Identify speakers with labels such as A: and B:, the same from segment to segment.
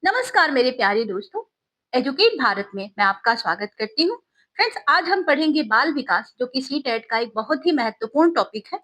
A: नमस्कार मेरे प्यारे दोस्तों। एजुकेट भारत में मैं आपका स्वागत करती हूँ। फ्रेंड्स, आज हम पढ़ेंगे बाल विकास, जो कि सीटेट का एक बहुत ही महत्वपूर्ण टॉपिक है।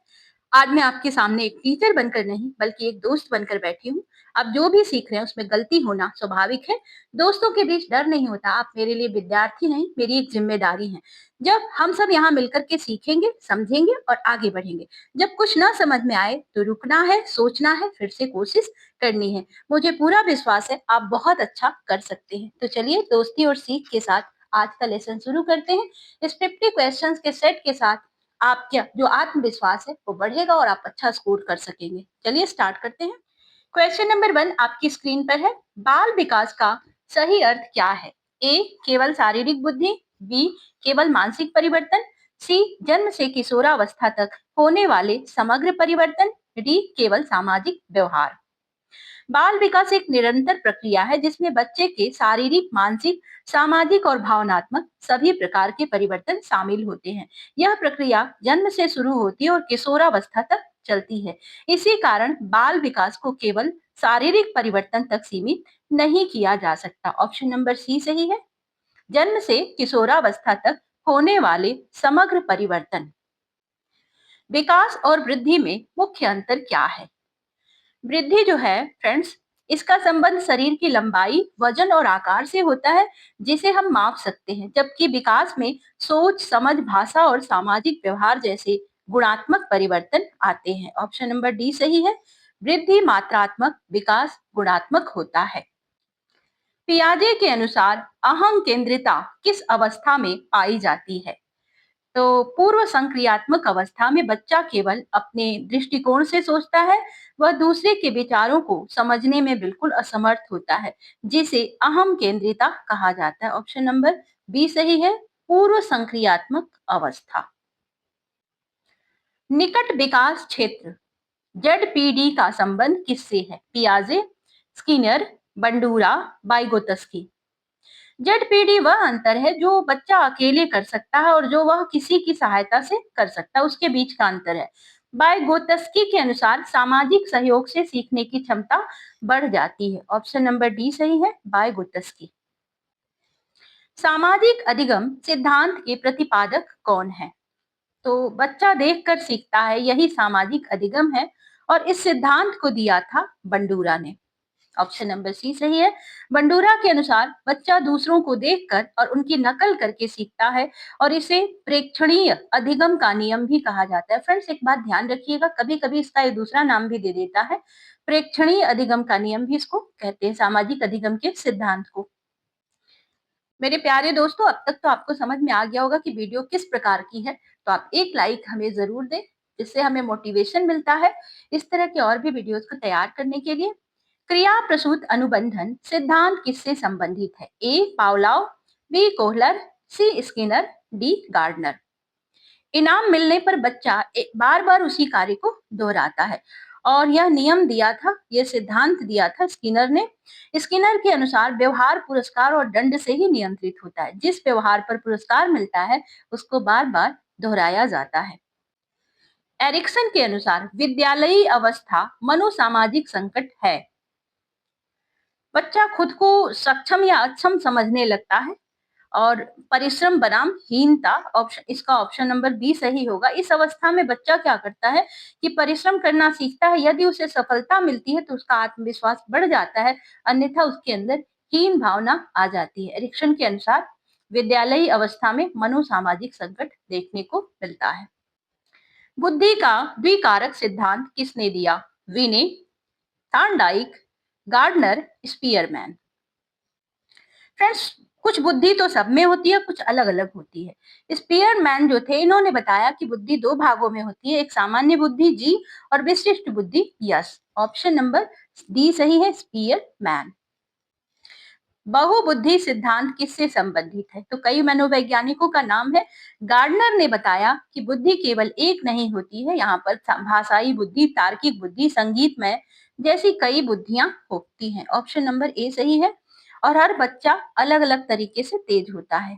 A: आज मैं आपके सामने एक टीचर बनकर नहीं बल्कि एक दोस्त बनकर बैठी हूँ। आप जो भी सीख रहे हैं उसमें गलती होना स्वाभाविक है। दोस्तों के बीच डर नहीं होता। आप मेरे लिए विद्यार्थी नहीं, मेरी एक जिम्मेदारी है। जब हम सब यहाँ मिलकर के सीखेंगे, समझेंगे और आगे बढ़ेंगे। जब कुछ ना समझ में आए तो रुकना है, सोचना है, फिर से कोशिश करनी है। मुझे पूरा विश्वास है आप बहुत अच्छा कर सकते हैं। तो चलिए दोस्ती और सीख के साथ आज का लेसन शुरू करते हैं। इस 50 क्वेश्चंस के सेट के साथ आपका जो आत्मविश्वास है वो बढ़ेगा और आप अच्छा स्कोर कर सकेंगे। चलिए स्टार्ट करते हैं। क्वेश्चन नंबर 1 आपकी स्क्रीन पर है। बाल विकास का सही अर्थ क्या है? ए केवल शारीरिक बुद्धि, बी केवल मानसिक परिवर्तन, सी जन्म से किशोरावस्था तक होने वाले समग्र परिवर्तन, डी केवल सामाजिक व्यवहार। बाल विकास एक निरंतर प्रक्रिया है जिसमें बच्चे के शारीरिक, मानसिक, सामाजिक और भावनात्मक सभी प्रकार के परिवर्तन शामिल होते हैं। यह प्रक्रिया जन्म से शुरू होती है और किशोरावस्था तक चलती है। इसी कारण बाल विकास को केवल शारीरिक परिवर्तन तक सीमित नहीं किया जा सकता। ऑप्शन नंबर सी सही है। जन्म से किशोरावस्था तक होने वाले समग्र परिवर्तन। विकास और वृद्धि में मुख्य अंतर क्या है? वृद्धि जो है फ्रेंड्स, इसका संबंध शरीर की लंबाई, वजन और आकार से होता है, जिसे हम माप सकते हैं। जबकि विकास में सोच, समझ, भाषा और सामाजिक व्यवहार जैसे गुणात्मक परिवर्तन आते हैं। ऑप्शन नंबर डी सही है। वृद्धि मात्रात्मक, विकास गुणात्मक होता है। पियाजे के अनुसार अहं केंद्रिता किस अवस्था में पाई जाती है? तो पूर्व संक्रियात्मक अवस्था में बच्चा केवल अपने दृष्टिकोण से सोचता है। वह दूसरे के विचारों को समझने में बिल्कुल असमर्थ होता है, जिसे अहम केंद्रिता कहा जाता है। ऑप्शन नंबर बी सही है। पूर्व संक्रियात्मक अवस्था। निकट विकास क्षेत्र जेडपीडी का संबंध किससे है? पियाजे, स्किनर, बंडूरा, वाइगोत्स्की। जेडपीडी वह अंतर है जो बच्चा अकेले कर सकता है और जो वह किसी की सहायता से कर सकता है, उसके बीच का अंतर है। वाइगोत्स्की के अनुसार सामाजिक सहयोग से सीखने की क्षमता बढ़ जाती है। ऑप्शन नंबर डी सही है, वाइगोत्स्की। सामाजिक अधिगम सिद्धांत के प्रतिपादक कौन है? तो बच्चा देखकर सीखता है, यही सामाजिक अधिगम है और इस सिद्धांत को दिया था बंडूरा ने। ऑप्शन नंबर सी सही है। बंडूरा के अनुसार बच्चा दूसरों को देखकर और उनकी नकल करके सीखता है और इसे प्रेक्षणीय अधिगम का नियम भी कहा जाता है। फ्रेंड्स, एक बात ध्यान रखिएगा, कभी कभी इसका एक दूसरा नाम भी दे देता है। प्रेक्षणीय अधिगम का नियम भी इसको कहते हैं, सामाजिक अधिगम के सिद्धांत को। मेरे प्यारे दोस्तों, अब तक तो आपको समझ में आ गया होगा कि वीडियो किस प्रकार की है। तो आप एक लाइक हमें जरूर दें, जिससे हमें मोटिवेशन मिलता है इस तरह के और भी वीडियोस को तैयार करने के लिए। क्रिया प्रसूत अनुबंधन सिद्धांत किससे संबंधित है? ए पावलाव, बी कोहलर, सी स्किनर, डी गार्डनर। इनाम मिलने पर बच्चा बार बार उसी कार्य को दोहराता है और यह नियम दिया था, यह सिद्धांत दिया था स्किनर ने। स्किनर के अनुसार व्यवहार पुरस्कार और दंड से ही नियंत्रित होता है। जिस व्यवहार पर पुरस्कार मिलता है उसको बार बार दोहराया जाता है। एरिक्सन के अनुसार विद्यालयी अवस्था मनोसामाजिक संकट है। बच्चा खुद को सक्षम या अक्षम समझने लगता है और परिश्रम बनाम हीनता, ऑप्शन इसका ऑप्शन नंबर बी सही होगा। इस अवस्था में बच्चा क्या करता है कि परिश्रम करना सीखता है। यदि उसे सफलता मिलती है तो उसका आत्मविश्वास बढ़ जाता है, अन्यथा उसके अंदर हीन भावना आ जाती है। एरिक्सन के अनुसार विद्यालयी अवस्था में मनोसामाजिक संकट देखने को मिलता है। बुद्धि का द्विकारक सिद्धांत किसने दिया? विने, थॉर्नडाइक, गार्डनर, स्पीयरमैन। फ्रेंड्स, कुछ बुद्धि तो सब में होती है, कुछ अलग अलग होती है। स्पीयरमैन जो थे, इन्होंने बताया कि बुद्धि दो भागों में होती है, एक सामान्य बुद्धि जी और विशिष्ट बुद्धि यस। ऑप्शन नंबर डी सही है, स्पीयरमैन। बहुबुद्धि सिद्धांत किससे संबंधित है? तो कई मनोवैज्ञानिकों का नाम है। गार्डनर ने बताया कि बुद्धि केवल एक नहीं होती है, यहाँ पर भाषाई बुद्धि, तार्किक बुद्धि, संगीतमय जैसी कई बुद्धियां होती हैं। ऑप्शन नंबर ए सही है और हर बच्चा अलग अलग तरीके से तेज होता है।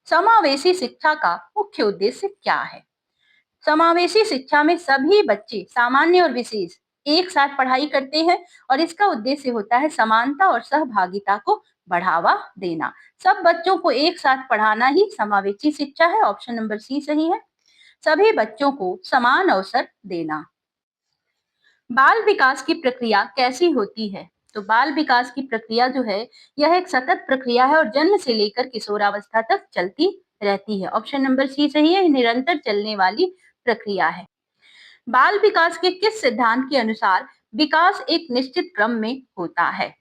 A: समावेशी शिक्षा का मुख्य उद्देश्य क्या है? समावेशी शिक्षा में सभी बच्चे सामान्य और विशेष एक साथ पढ़ाई करते हैं और इसका उद्देश्य होता है समानता और सहभागिता को बढ़ावा देना। सब बच्चों को एक साथ पढ़ाना ही समावेशी शिक्षा है। ऑप्शन नंबर सी सही है। सभी बच्चों को समान अवसर देना। बाल विकास की प्रक्रिया कैसी होती है? तो बाल विकास की प्रक्रिया जो है, यह एक सतत प्रक्रिया है और जन्म से लेकर किशोरावस्था तक चलती रहती है। ऑप्शन नंबर सी सही है। निरंतर चलने वाली प्रक्रिया है। बाल विकास के किस सिद्धांत के अनुसार विकास एक निश्चित क्रम में होता है?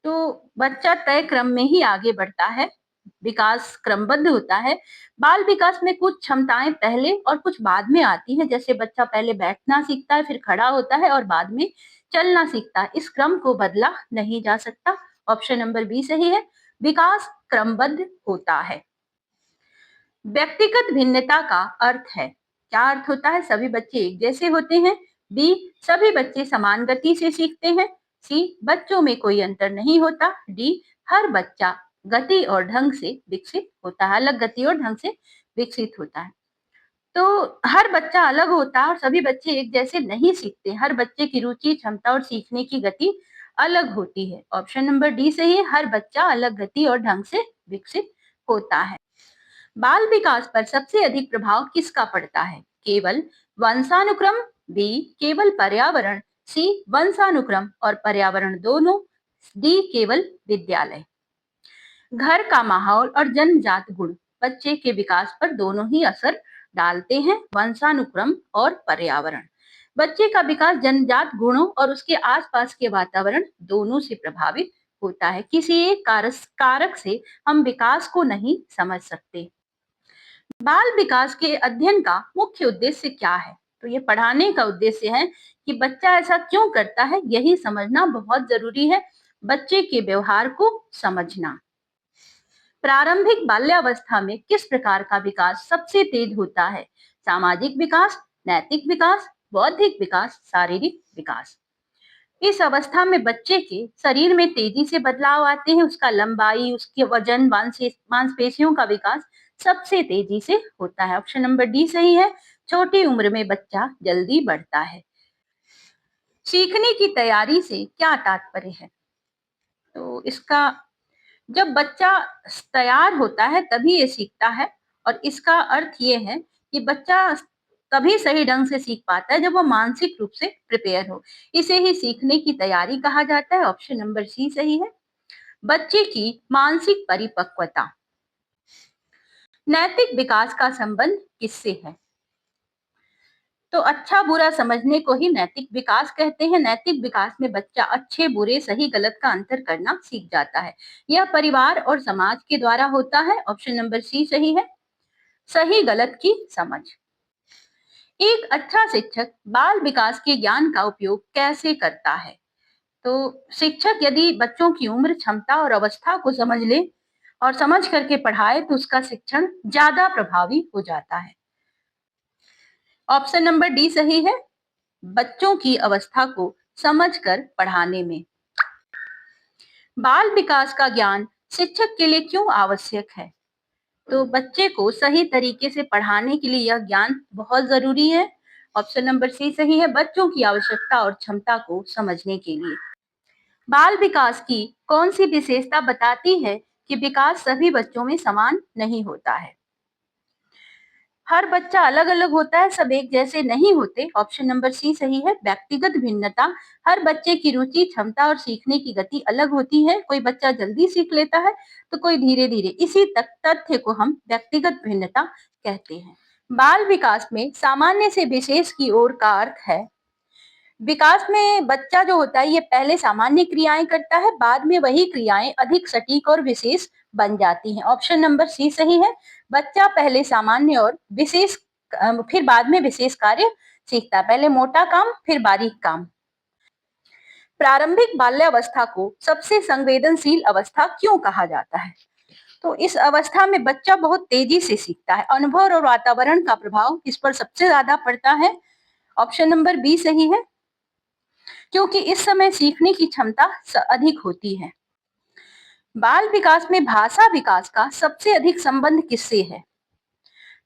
A: तो बच्चा तय क्रम में ही आगे बढ़ता है। विकास क्रमबद्ध होता है। बाल विकास में कुछ क्षमताएं पहले और कुछ बाद में आती हैं। जैसे बच्चा पहले बैठना सीखता है, फिर खड़ा होता है और बाद में चलना सीखता है। इस क्रम को बदला नहीं जा सकता। ऑप्शन नंबर बी सही है। विकास क्रमबद्ध होता है। व्यक्तिगत भिन्नता का अर्थ है, क्या अर्थ होता है? सभी बच्चे एक जैसे होते हैं। बी, सभी बच्चे समान गति से सीखते हैं। सी, बच्चों में कोई अंतर नहीं होता। डी, हर बच्चा गति और ढंग से विकसित होता है, अलग गति और ढंग से विकसित होता है। तो हर बच्चा अलग होता है और सभी बच्चे एक जैसे नहीं सीखते। हर बच्चे की रुचि, क्षमता और सीखने की गति अलग होती है। ऑप्शन नंबर डी सही है। हर बच्चा अलग गति और ढंग से विकसित होता है। बाल विकास पर सबसे अधिक प्रभाव किसका पड़ता है? केवल वंशानुक्रम, बी केवल पर्यावरण, सी वंशानुक्रम और पर्यावरण दोनों, डी केवल विद्यालय। घर का माहौल और जन्मजात गुण बच्चे के विकास पर दोनों ही असर डालते हैं, वंशानुक्रम और पर्यावरण। बच्चे का विकास जन्मजात गुणों और उसके आसपास के वातावरण दोनों से प्रभावित होता है। किसी एक कारक से हम विकास को नहीं समझ सकते। बाल विकास के अध्ययन का मुख्य उद्देश्य क्या है? तो ये पढ़ाने का उद्देश्य है कि बच्चा ऐसा क्यों करता है, यही समझना बहुत जरूरी है। बच्चे के व्यवहार को समझना। प्रारंभिक बाल्यावस्था में किस प्रकार का विकास सबसे तेज होता है? सामाजिक विकास, नैतिक विकास, बौद्धिक विकास, शारीरिक विकास। इस अवस्था में बच्चे के शरीर में तेजी से बदलाव आते हैं। उसका लंबाई, उसके वजन, मांसपेशियों का विकास सबसे तेजी से होता है। ऑप्शन नंबर डी सही है। छोटी उम्र में बच्चा जल्दी बढ़ता है। सीखने की तैयारी से क्या तात्पर्य है? तो इसका, जब बच्चा तैयार होता है तभी ये सीखता है और इसका अर्थ ये है कि बच्चा तभी सही ढंग से सीख पाता है जब वो मानसिक रूप से प्रिपेयर हो। इसे ही सीखने की तैयारी कहा जाता है। ऑप्शन नंबर सी सही है। बच्चे की मानसिक परिपक्वता। नैतिक विकास का संबंध किससे है? तो अच्छा बुरा समझने को ही नैतिक विकास कहते हैं। नैतिक विकास में बच्चा अच्छे बुरे, सही गलत का अंतर करना सीख जाता है। यह परिवार और समाज के द्वारा होता है। ऑप्शन नंबर सी सही है। सही गलत की समझ। एक अच्छा शिक्षक बाल विकास के ज्ञान का उपयोग कैसे करता है? तो शिक्षक यदि बच्चों की उम्र, क्षमता और अवस्था को समझ ले और समझ करके पढ़ाए तो उसका शिक्षण ज्यादा प्रभावी हो जाता है। ऑप्शन नंबर डी सही है। बच्चों की अवस्था को समझकर पढ़ाने में। बाल विकास का ज्ञान शिक्षक के लिए क्यों आवश्यक है? तो बच्चे को सही तरीके से पढ़ाने के लिए यह ज्ञान बहुत जरूरी है। ऑप्शन नंबर सी सही है। बच्चों की आवश्यकता और क्षमता को समझने के लिए। बाल विकास की कौन सी विशेषता बताती है कि विकास सभी बच्चों में समान नहीं होता है? हर बच्चा अलग अलग होता है, सब एक जैसे नहीं होते। ऑप्शन नंबर सी सही है। व्यक्तिगत भिन्नता। हर बच्चे की रुचि, क्षमता और सीखने की गति अलग होती है। कोई बच्चा जल्दी सीख लेता है तो कोई धीरे धीरे। इसी तक तथ्य को हम व्यक्तिगत भिन्नता कहते हैं। बाल विकास में सामान्य से विशेष की ओर का अर्थ है, विकास में बच्चा जो होता है ये पहले सामान्य क्रियाएं करता है, बाद में वही क्रियाएं अधिक सटीक और विशेष बन जाती हैं। ऑप्शन नंबर सी सही है। बच्चा पहले सामान्य और विशेष, फिर बाद में विशेष कार्य सीखता है। पहले मोटा काम, फिर बारीक काम। प्रारंभिक बाल्यावस्था को सबसे संवेदनशील अवस्था क्यों कहा जाता है? तो इस अवस्था में बच्चा बहुत तेजी से सीखता है। अनुभव और वातावरण का प्रभाव इस पर सबसे ज्यादा पड़ता है। ऑप्शन नंबर बी सही है, क्योंकि इस समय सीखने की क्षमता अधिक होती है। बाल विकास में भाषा विकास का सबसे अधिक संबंध किससे है?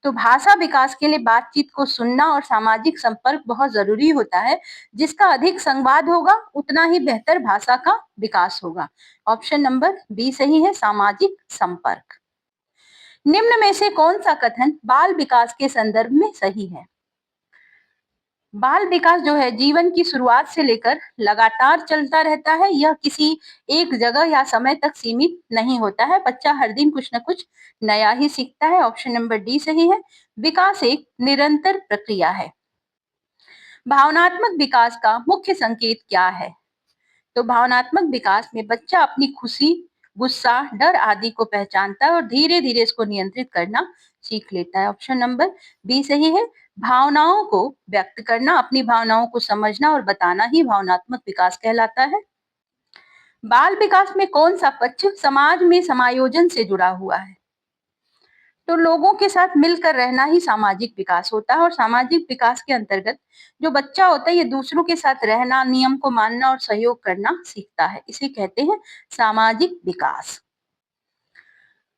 A: तो भाषा विकास के लिए बातचीत को सुनना और सामाजिक संपर्क बहुत जरूरी होता है। जिसका अधिक संवाद होगा उतना ही बेहतर भाषा का विकास होगा। ऑप्शन नंबर बी सही है, सामाजिक संपर्क। निम्न में से कौन सा कथन बाल विकास के संदर्भ में सही है? बाल विकास जो है जीवन की शुरुआत से लेकर लगातार चलता रहता है। यह किसी एक जगह या समय तक सीमित नहीं होता है। बच्चा हर दिन कुछ न कुछ नया ही सीखता है। ऑप्शन नंबर डी सही है। विकास एक निरंतर प्रक्रिया है। भावनात्मक विकास का मुख्य संकेत क्या है? तो भावनात्मक विकास में बच्चा अपनी खुशी, गुस्सा, डर आदि को पहचानता है और धीरे धीरे इसको नियंत्रित करना सीख लेता है। ऑप्शन नंबर बी सही है। भावनाओं को व्यक्त करना, अपनी भावनाओं को समझना और बताना ही भावनात्मक विकास कहलाता है। बाल विकास में कौन सा पक्ष समाज में समायोजन से जुड़ा हुआ है? तो लोगों के साथ मिलकर रहना ही सामाजिक विकास होता है और सामाजिक विकास के अंतर्गत जो बच्चा होता है ये दूसरों के साथ रहना, नियम को मानना और सहयोग करना सीखता है। इसे कहते हैं सामाजिक विकास।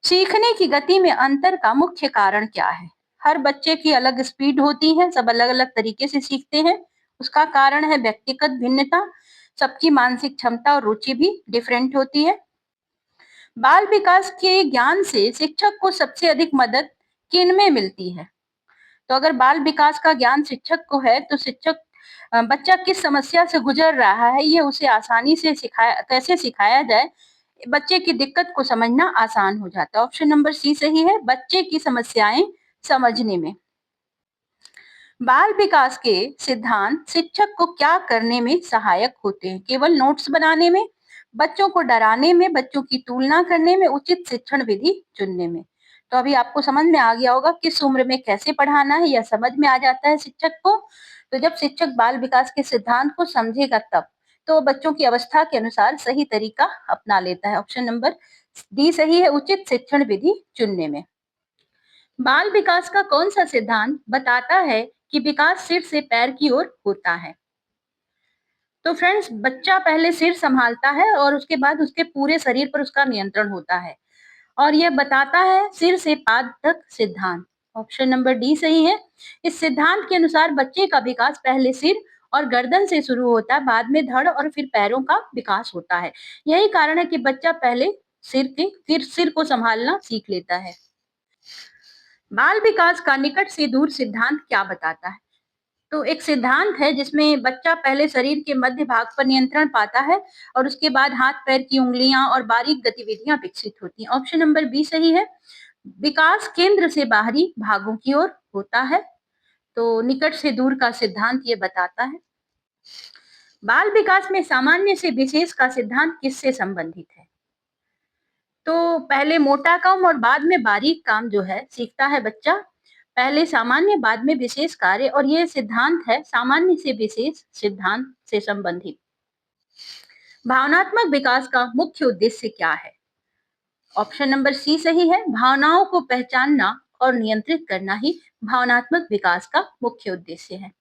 A: सीखने की गति में अंतर का मुख्य कारण क्या है? हर बच्चे की अलग स्पीड होती है, सब अलग अलग तरीके से सीखते हैं। उसका कारण है व्यक्तिगत भिन्नता, सबकी मानसिक क्षमता और रुचि भी डिफरेंट होती है। बाल विकास के ज्ञान से शिक्षक को सबसे अधिक मदद किन में मिलती है? तो अगर बाल विकास का ज्ञान शिक्षक को है तो शिक्षक बच्चा किस समस्या से गुजर रहा है ये उसे आसानी से सिखाया, कैसे सिखाया जाए, बच्चे की दिक्कत को समझना आसान हो जाता है। ऑप्शन नंबर सी सही है, बच्चे की समस्याएं समझने में। बाल विकास के सिद्धांत शिक्षक को क्या करने में सहायक होते हैं? केवल नोट्स बनाने में, बच्चों को डराने में, बच्चों की तुलना करने में, उचित शिक्षण विधि चुनने में। तो अभी आपको समझ में आ गया होगा किस उम्र में कैसे पढ़ाना है, यह समझ में आ जाता है शिक्षक को। तो जब शिक्षक बाल विकास के सिद्धांत को समझेगा तब तो बच्चों की अवस्था के अनुसार सही तरीका अपना लेता है। ऑप्शन नंबर डी सही है, उचित शिक्षण विधि चुनने में। बाल विकास का कौन सा सिद्धांत बताता है कि विकास सिर से पैर की ओर होता है? तो फ्रेंड्स बच्चा पहले सिर संभालता है और उसके बाद उसके पूरे शरीर पर उसका नियंत्रण होता है और यह बताता है सिर से पाद तक सिद्धांत। ऑप्शन नंबर डी सही है। इस सिद्धांत के अनुसार बच्चे का विकास पहले सिर और गर्दन से शुरू होता है, बाद में धड़ और फिर पैरों का विकास होता है। यही कारण है कि बच्चा पहले सिर के फिर सिर को संभालना सीख लेता है। बाल विकास का निकट से दूर सिद्धांत क्या बताता है? तो एक सिद्धांत है जिसमें बच्चा पहले शरीर के मध्य भाग पर नियंत्रण पाता है और उसके बाद हाथ पैर की उंगलियां और बारीक गतिविधियां विकसित होती हैं। ऑप्शन नंबर बी सही है। विकास केंद्र से बाहरी भागों की ओर होता है। तो निकट से दूर का सिद्धांत ये बताता है। बाल विकास में सामान्य से विशेष का सिद्धांत किससे संबंधित है? तो पहले मोटा काम और बाद में बारीक काम जो है सीखता है बच्चा। पहले सामान्य बाद में विशेष कार्य, और ये सिद्धांत है सामान्य से विशेष सिद्धांत से संबंधित। भावनात्मक विकास का मुख्य उद्देश्य क्या है? ऑप्शन नंबर सी सही है। भावनाओं को पहचानना और नियंत्रित करना ही भावनात्मक विकास का मुख्य उद्देश्य है।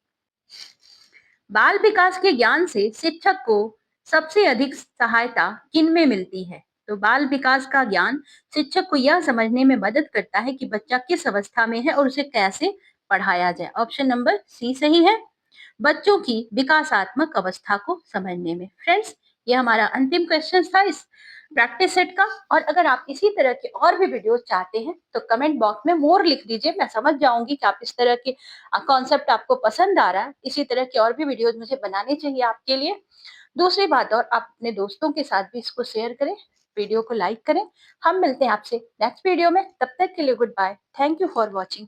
A: बाल विकास के ज्ञान से शिक्षक को सबसे अधिक सहायता किन में मिलती है? तो बाल विकास का ज्ञान शिक्षक को यह समझने में मदद करता है कि बच्चा किस अवस्था में है और उसे कैसे पढ़ाया जाए। ऑप्शन नंबर सी सही है, बच्चों की विकासात्मक अवस्था को समझने में। फ्रेंड्स ये हमारा अंतिम क्वेश्चन था इस प्रैक्टिस सेट का। और अगर आप इसी तरह के और भी वीडियोस चाहते हैं तो कमेंट बॉक्स में मोर लिख दीजिए। मैं समझ जाऊंगी कि आप इस तरह के कॉन्सेप्ट आपको पसंद आ रहा है। इसी तरह के और भी वीडियोस मुझे बनाने चाहिए आपके लिए। दूसरी बात, और आप अपने दोस्तों के साथ भी इसको शेयर करें, वीडियो को लाइक करें। हम मिलते हैं आपसे नेक्स्ट वीडियो में, तब तक के लिए goodbye. Thank you for watching.